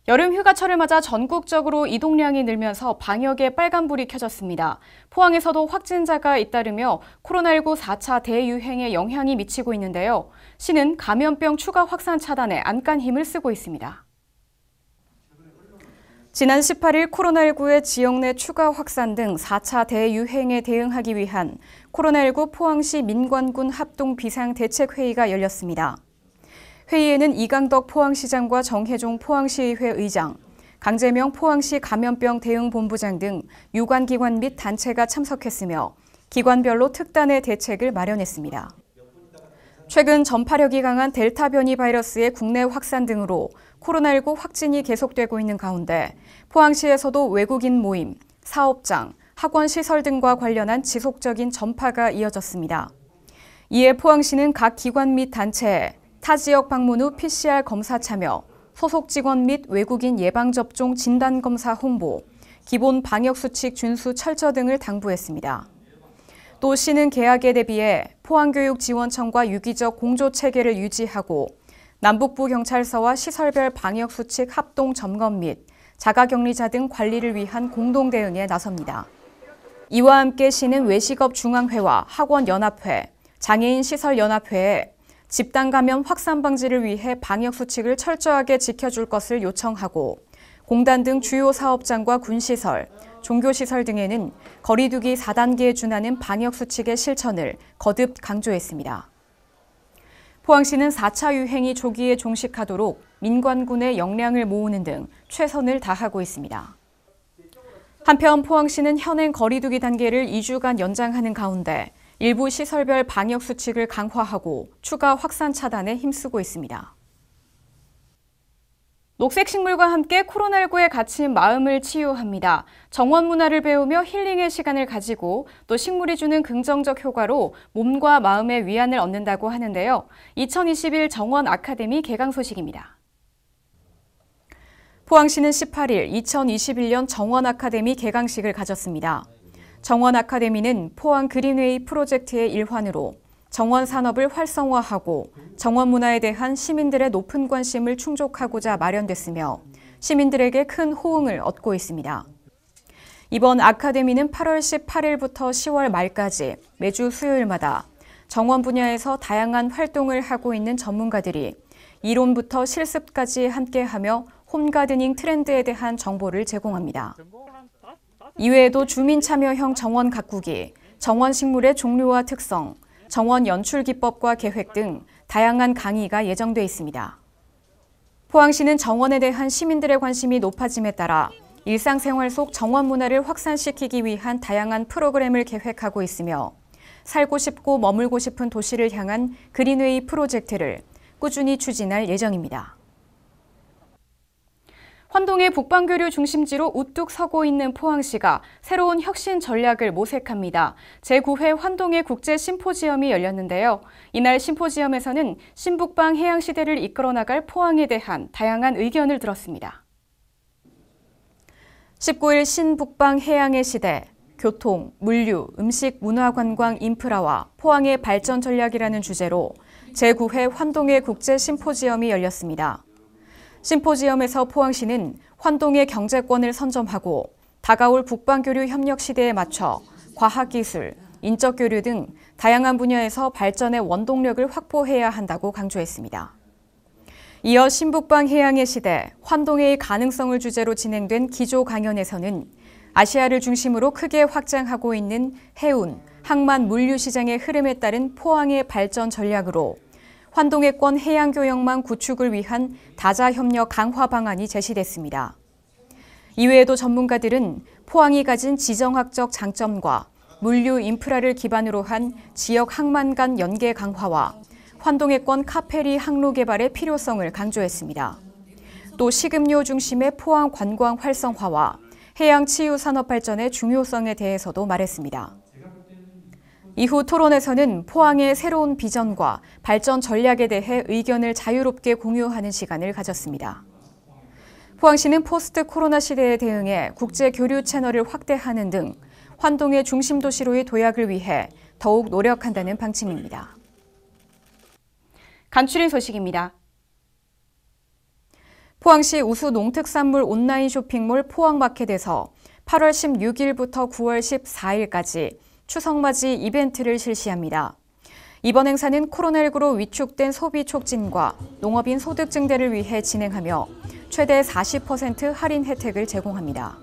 여름 휴가철을 맞아 전국적으로 이동량이 늘면서 방역에 빨간불이 켜졌습니다. 포항에서도 확진자가 잇따르며 코로나19 4차 대유행에 영향이 미치고 있는데요. 시는 감염병 추가 확산 차단에 안간 힘을 쓰고 있습니다. 지난 18일 코로나19의 지역 내 추가 확산 등 4차 대유행에 대응하기 위한 코로나19 포항시 민관군 합동 비상대책회의가 열렸습니다. 회의에는 이강덕 포항시장과 정혜종 포항시의회 의장, 강재명 포항시 감염병 대응본부장 등 유관기관 및 단체가 참석했으며 기관별로 특단의 대책을 마련했습니다. 최근 전파력이 강한 델타 변이 바이러스의 국내 확산 등으로 코로나19 확진이 계속되고 있는 가운데 포항시에서도 외국인 모임, 사업장, 학원 시설 등과 관련한 지속적인 전파가 이어졌습니다. 이에 포항시는 각 기관 및 단체에 타 지역 방문 후 PCR 검사 참여, 소속 직원 및 외국인 예방접종 진단검사 홍보, 기본 방역수칙 준수 철저 등을 당부했습니다. 또 시는 개학에 대비해 포항교육지원청과 유기적 공조체계를 유지하고 남북부 경찰서와 시설별 방역수칙 합동 점검 및 자가격리자 등 관리를 위한 공동대응에 나섭니다. 이와 함께 시는 외식업 중앙회와 학원연합회, 장애인시설연합회에 집단 감염 확산 방지를 위해 방역수칙을 철저하게 지켜줄 것을 요청하고 공단 등 주요 사업장과 군시설, 종교시설 등에는 거리두기 4단계에 준하는 방역수칙의 실천을 거듭 강조했습니다. 포항시는 4차 유행이 조기에 종식하도록 민관군의 역량을 모으는 등 최선을 다하고 있습니다. 한편 포항시는 현행 거리두기 단계를 2주간 연장하는 가운데 일부 시설별 방역수칙을 강화하고 추가 확산 차단에 힘쓰고 있습니다. 녹색식물과 함께 코로나19에 갇힌 마음을 치유합니다. 정원 문화를 배우며 힐링의 시간을 가지고 또 식물이 주는 긍정적 효과로 몸과 마음의 위안을 얻는다고 하는데요. 2021 정원 아카데미 개강 소식입니다. 포항시는 18일 2021년 정원 아카데미 개강식을 가졌습니다. 정원 아카데미는 포항 그린웨이 프로젝트의 일환으로 정원 산업을 활성화하고 정원 문화에 대한 시민들의 높은 관심을 충족하고자 마련됐으며 시민들에게 큰 호응을 얻고 있습니다. 이번 아카데미는 8월 18일부터 10월 말까지 매주 수요일마다 정원 분야에서 다양한 활동을 하고 있는 전문가들이 이론부터 실습까지 함께하며 홈가드닝 트렌드에 대한 정보를 제공합니다. 이외에도 주민 참여형 정원 가꾸기, 정원 식물의 종류와 특성, 정원 연출 기법과 계획 등 다양한 강의가 예정돼 있습니다. 포항시는 정원에 대한 시민들의 관심이 높아짐에 따라 일상생활 속 정원 문화를 확산시키기 위한 다양한 프로그램을 계획하고 있으며 살고 싶고 머물고 싶은 도시를 향한 그린웨이 프로젝트를 꾸준히 추진할 예정입니다. 환동의 북방교류 중심지로 우뚝 서고 있는 포항시가 새로운 혁신 전략을 모색합니다. 제9회 환동의 국제 심포지엄이 열렸는데요. 이날 심포지엄에서는 신북방 해양시대를 이끌어 나갈 포항에 대한 다양한 의견을 들었습니다. 19일 신북방 해양의 시대, 교통, 물류, 음식, 문화, 관광, 인프라와 포항의 발전 전략이라는 주제로 제9회 환동의 국제 심포지엄이 열렸습니다. 심포지엄에서 포항시는 환동의 경제권을 선점하고 다가올 북방교류 협력 시대에 맞춰 과학기술, 인적교류 등 다양한 분야에서 발전의 원동력을 확보해야 한다고 강조했습니다. 이어 신북방 해양의 시대, 환동의 가능성을 주제로 진행된 기조 강연에서는 아시아를 중심으로 크게 확장하고 있는 해운, 항만 물류 시장의 흐름에 따른 포항의 발전 전략으로 환동해권 해양교역망 구축을 위한 다자협력 강화 방안이 제시됐습니다. 이외에도 전문가들은 포항이 가진 지정학적 장점과 물류 인프라를 기반으로 한 지역 항만 간 연계 강화와 환동해권 카페리 항로 개발의 필요성을 강조했습니다. 또 식음료 중심의 포항 관광 활성화와 해양 치유 산업 발전의 중요성에 대해서도 말했습니다. 이후 토론에서는 포항의 새로운 비전과 발전 전략에 대해 의견을 자유롭게 공유하는 시간을 가졌습니다. 포항시는 포스트 코로나 시대에 대응해 국제 교류 채널을 확대하는 등 환동의 중심 도시로의 도약을 위해 더욱 노력한다는 방침입니다. 간추린 소식입니다. 포항시 우수 농특산물 온라인 쇼핑몰 포항마켓에서 8월 16일부터 9월 14일까지 추석맞이 이벤트를 실시합니다. 이번 행사는 코로나19로 위축된 소비 촉진과 농업인 소득 증대를 위해 진행하며 최대 40% 할인 혜택을 제공합니다.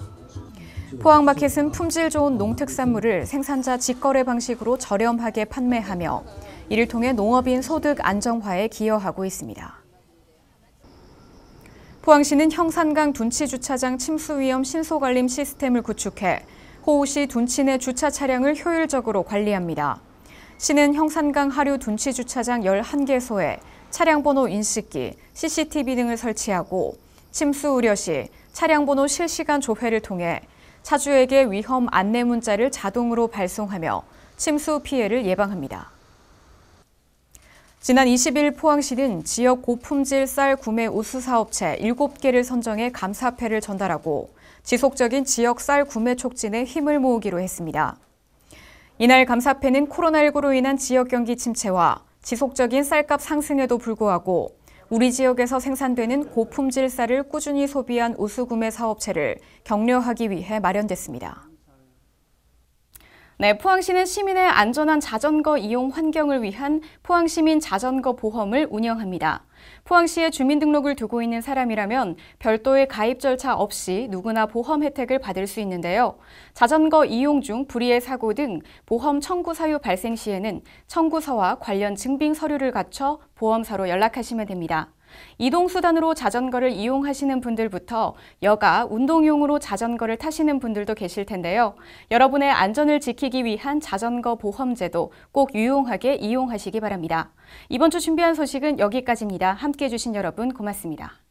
포항마켓은 품질 좋은 농특산물을 생산자 직거래 방식으로 저렴하게 판매하며 이를 통해 농업인 소득 안정화에 기여하고 있습니다. 포항시는 형산강 둔치주차장 침수 위험 신소관림 시스템을 구축해 호우시 둔치 내 주차 차량을 효율적으로 관리합니다. 시는 형산강 하류 둔치주차장 11개소에 차량 번호 인식기, CCTV 등을 설치하고 침수 우려 시 차량 번호 실시간 조회를 통해 차주에게 위험 안내 문자를 자동으로 발송하며 침수 피해를 예방합니다. 지난 20일 포항시는 지역 고품질 쌀 구매 우수 사업체 7개를 선정해 감사패를 전달하고 지속적인 지역 쌀 구매 촉진에 힘을 모으기로 했습니다. 이날 감사패는 코로나19로 인한 지역 경기 침체와 지속적인 쌀값 상승에도 불구하고 우리 지역에서 생산되는 고품질 쌀을 꾸준히 소비한 우수 구매 사업체를 격려하기 위해 마련됐습니다. 네, 포항시는 시민의 안전한 자전거 이용 환경을 위한 포항시민 자전거 보험을 운영합니다. 포항시에 주민등록을 두고 있는 사람이라면 별도의 가입 절차 없이 누구나 보험 혜택을 받을 수 있는데요. 자전거 이용 중 불의의 사고 등 보험 청구 사유 발생 시에는 청구서와 관련 증빙 서류를 갖춰 보험사로 연락하시면 됩니다. 이동수단으로 자전거를 이용하시는 분들부터 여가, 운동용으로 자전거를 타시는 분들도 계실 텐데요. 여러분의 안전을 지키기 위한 자전거 보험제도 꼭 유용하게 이용하시기 바랍니다. 이번 주 준비한 소식은 여기까지입니다. 함께해 주신 여러분 고맙습니다.